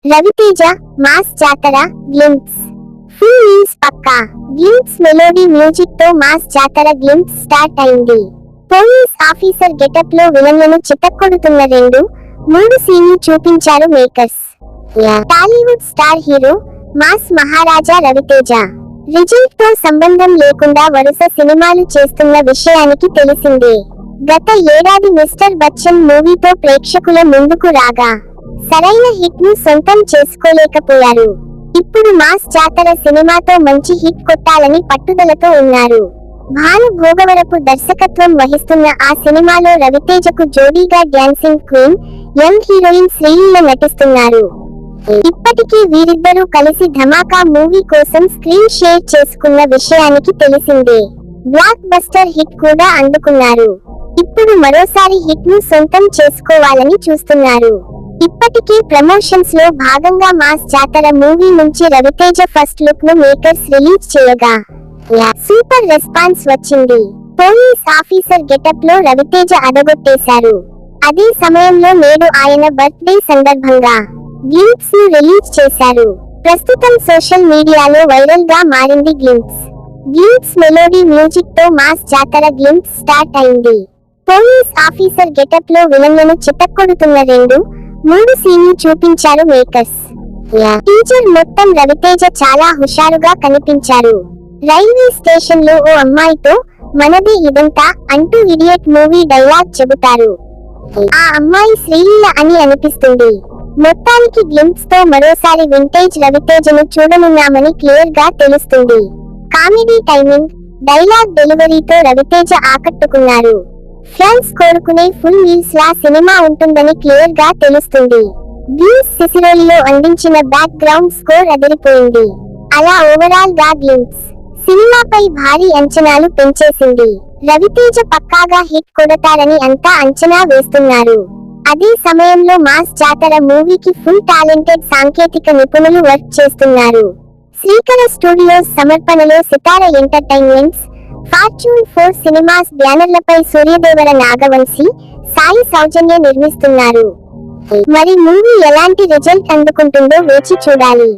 Raviteja mass Jathara glimpse full news పక్కా glimpse melody music తో mass Jathara glimpse start అయింది. Police officer getup లో విలన్లను చితక్కొడుతున్న 2-3 సీన్లు చూపించారు makers. Tollywood star hero mass Maharaja Ravi Teja result తో సంబంధం లేకుండా వరుస సినిమాలు చేస్తున్న విషయానికి తెలిసిందే. గత ఏడాది మిస్టర్ బచ్చన్ మూవీతో ప్రేక్షకుల ముందుకు రాగా సరైన హిట్ ను సొంతం చేసుకోలేకపోయారు. ఇప్పుడు మాస్ జాతర సినిమాతో మంచి హిట్ కొట్టాలని పట్టుదలతో ఉన్నారు. భాను భోగవరపు దర్శకత్వం వహిస్తున్న ఆ సినిమాలో రవితేజకు జోడీగా dancing queen young heroine Sreeleela నటిస్తున్నారు. ఇప్పటికీ వీరిద్దరూ కలిసి ధమాకా మూవీ కోసం స్క్రీన్ షేర్ చేసుకున్న విషయానికి తెలిసిందే. బ్లాక్ బస్టర్ హిట్ కూడా అందుకున్నారు. ఇప్పుడు మరోసారి హిట్ ను సొంతం చేసుకోవాలని చూస్తున్నారు. ఇప్పటికే ప్రమోషన్స్ లో భాగంగా మాస్ జాతర మూవీ నుంచి రవితేజ ఫస్ట్ లుక్ ను మేకర్స్ రిలీజ్ చేయగా సూపర్ రెస్పాన్స్ వచ్చింది. పోలీస్ ఆఫీసర్ గెటప్ లో రవితేజ అదగొట్టేశారు. అదే సమయంలో నేడు ఆయన బర్త్డే సందర్భంగా గ్లింప్స్ ను రిలీజ్ చేశారు. ప్రస్తుతం సోషల్ మీడియాలో వైరల్ గా మారింది గ్లింప్స్. గ్లింప్స్ మెలోడీ మ్యూజిక్ తో మాస్ జాతర గ్లింప్స్ స్టార్ట్ అయింది. పోలీస్ ఆఫీసర్ గెటప్ లో విలన్లను చితక్కొడుతున్న 2-3 సీన్లు చూపించారు మేకర్స్. టీజర్ మొత్తం రవితేజ చాలా హుషారుగా కనిపించారు. రైల్వే స్టేషన్ లో ఓ అమ్మాయితో మనదే ఇదంతా అంటూ ఇడియట్ మూవీ డైలాగ్ చెబుతారు. ఆ అమ్మాయి శ్రీలీల అని అనిపిస్తుంది. మొత్తానికి గ్లింప్స్ తో మరోసారి వింటేజ్ రవితేజను చూడనున్నామని క్లియర్ గా తెలుస్తుంది. కామెడీ టైమింగ్, డైలాగ్ డెలివరీతో రవితేజ ఆకట్టుకున్నారు. ఫ్యాన్స్ కోరుకునే ఫుల్ మీల్స్ లా సినిమా ఉంటుందని క్లియర్ గా తెలుస్తుంది. గ్లింప్స్ సిసిరోలిలో అందించిన బ్యాక్ గ్రౌండ్ స్కోర్ అదిరిపోయింది. అలా ఓవరాల్ గా గ్లింప్స్ సినిమాపై భారీ అంచనాలు పెంచేసింది. రవితేజ పక్కాగా హిట్ కొడతారని అంతా అంచనా వేస్తున్నారు. అదే సమయంలో మాస్ జాతర మూవీకి ఫుల్ టాలెంటెడ్ సాంకేతిక నిపుణులు వర్క్ చేస్తున్నారు. శ్రీకర స్టూడియోస్ సమర్పణలో సితార ఎంటర్టైన్మెంట్స్, ఫార్చ్యూన్ 4 సినిమాస్ బ్యానర్లపై సూర్యదేవర నాగవంశీ, సాయి సౌజన్య నిర్మిస్తున్నారు. మరి మూవీ ఎలాంటి రిజల్ట్ అందుకుంటుందో వేచి చూడాలి.